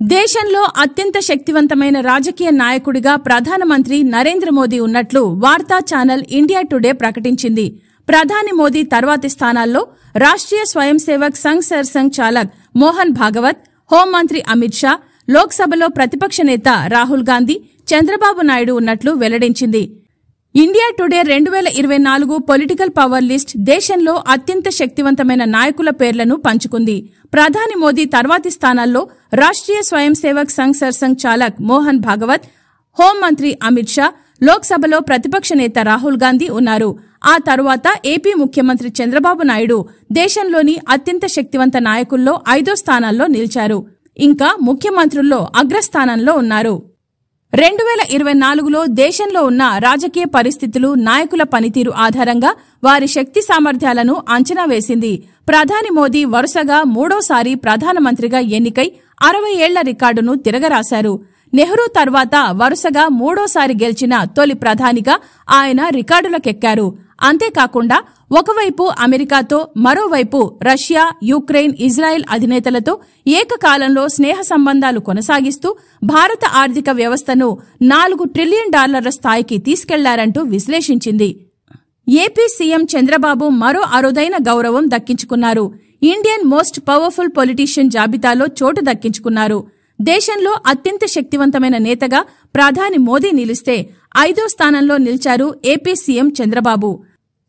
దేశంలో అత్యంత శక్తివంతమైన రాజకీయ నాయకుడిగా ప్రధానమంత్రి నరేంద్ర మోదీ ఉన్నట్లు వార్తా ఛానల్ ఇండియా టుడే ప్రకటించింది. ప్రధాని మోదీ తర్వాతి స్థానాల్లో రాష్ట్రీయ స్వయం సేవక్ సంఘ్ సర్సంఘ్ చాలక్ మోహన్ భాగవత్, హోంమంత్రి అమిత్ షా, లోక్సభలో ప్రతిపక్ష నేత రాహుల్ గాంధీ, చంద్రబాబు నాయుడు ఉన్నట్లు వెల్లడించింది. India today 2024 political power list దేశంలో అత్యంత శక్తివంతమైన నాయకుల పేర్లను పంచుకుంది. ప్రధాని మోదీ తర్వాతి స్థానాల్లో రాష్ట్రీయ స్వయం సేవక్ సంఘ్ సర్సంఘ్ చాలక్ మోహన్ భాగవత్, హోంమంత్రి అమిత్ షా, లోక్సభలో ప్రతిపక్ష నేత రాహుల్ గాంధీ ఉన్నారు. ఆ తరువాత ఏపీ ముఖ్యమంత్రి చంద్రబాబు నాయుడు దేశంలోని అత్యంత శక్తివంత నాయకుల్లో 5వ స్థానాల్లో నిలిచారు. ఇంకా ముఖ్యమంత్రుల్లో అగ్రస్థానంలో ఉన్నారు. 2024లో దేశంలో ఉన్న రాజకీయ పరిస్థితులు, నాయకుల పనితీరు ఆధారంగా వారి శక్తి సామర్థ్యాలను అంచనా వేసింది. ప్రధాని మోదీ వరుసగా 3వసారి ప్రధానమంత్రిగా ఎన్నికై 60 ఏళ్ల రికార్డును తిరగరాశారు. నెహ్రూ తర్వాత వరుసగా 3వసారి గెలిచిన తొలి ప్రధానిగా ఆయన రికార్డులకెక్కారు. అంతేకాకుండా ఒకవైపు అమెరికాతో, మరోవైపు రష్యా, యుక్రెయిన్, ఇజ్రాయెల్ అధినేతలతో ఏకకాలంలో స్నేహ సంబంధాలు కొనసాగిస్తూ భారత ఆర్థిక వ్యవస్థను $4 ట్రిలియన్ స్థాయికి తీసుకెళ్లారంటూ విశ్లేషించింది. ఏపీ సీఎం చంద్రబాబు మరో అరుదైన గౌరవం దక్కించుకున్నారు. ఇండియన్ మోస్ట్ పవర్ఫుల్ పొలిటీషియన్ జాబితాలో చోటు దక్కించుకున్నారు. దేశంలో అత్యంత శక్తివంతమైన నేతగా ప్రధాని మోదీ నిలిస్తే 5వ స్థానంలో నిలిచారు ఏపీ సీఎం చంద్రబాబు.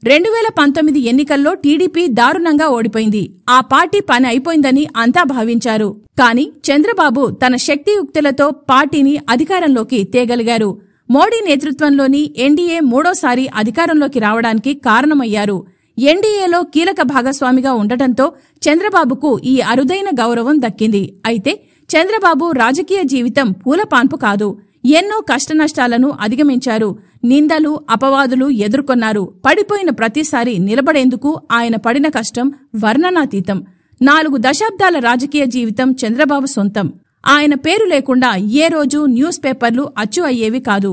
2019 ఎన్నికల్లో టీడీపీ దారుణంగా ఓడిపోయింది. ఆ పార్టీ పని అయిపోయిందని అంతా భావించారు. కానీ చంద్రబాబు తన శక్తియుక్తులతో పార్టీని అధికారంలోకి తేగలిగారు. మోడీ నేతృత్వంలోని ఎన్డీఏ 3వసారి అధికారంలోకి రావడానికి కారణమయ్యారు. ఎన్డీఏలో కీలక భాగస్వామిగా ఉండటంతో చంద్రబాబుకు ఈ అరుదైన గౌరవం దక్కింది. అయితే చంద్రబాబు రాజకీయ జీవితం పూలపాన్పు కాదు. ఎన్నో కష్టనష్టాలను అధిగమించారు. నిందలు, అపవాదులు ఎదుర్కొన్నారు. పడిపోయిన ప్రతిసారి నిలబడేందుకు ఆయన పడిన కష్టం వర్ణనాతీతం. 4 దశాబ్దాల రాజకీయ జీవితం చంద్రబాబు సొంతం. ఆయన పేరు లేకుండా ఏ రోజు న్యూస్ పేపర్లు అచ్చు అయ్యేవి కాదు.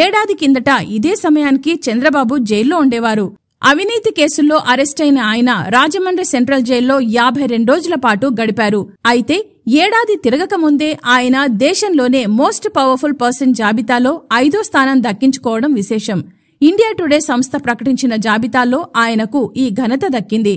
ఏడాది కిందట ఇదే సమయానికి చంద్రబాబు జైల్లో ఉండేవారు. అవినీతి కేసుల్లో అరెస్టైన ఆయన రాజమండ్రి సెంట్రల్ జైల్లో 52 రోజుల పాటు గడిపారు. అయితే ఏడాది తిరగకముందే ఆయన దేశంలోనే మోస్ట్ పవర్ఫుల్ పర్సన్ జాబితాలో 5వ స్థానం దక్కించుకోవడం విశేషం. ఇండియా టుడే సంస్థ ప్రకటించిన జాబితాలో ఆయనకు ఈ ఘనత దక్కింది.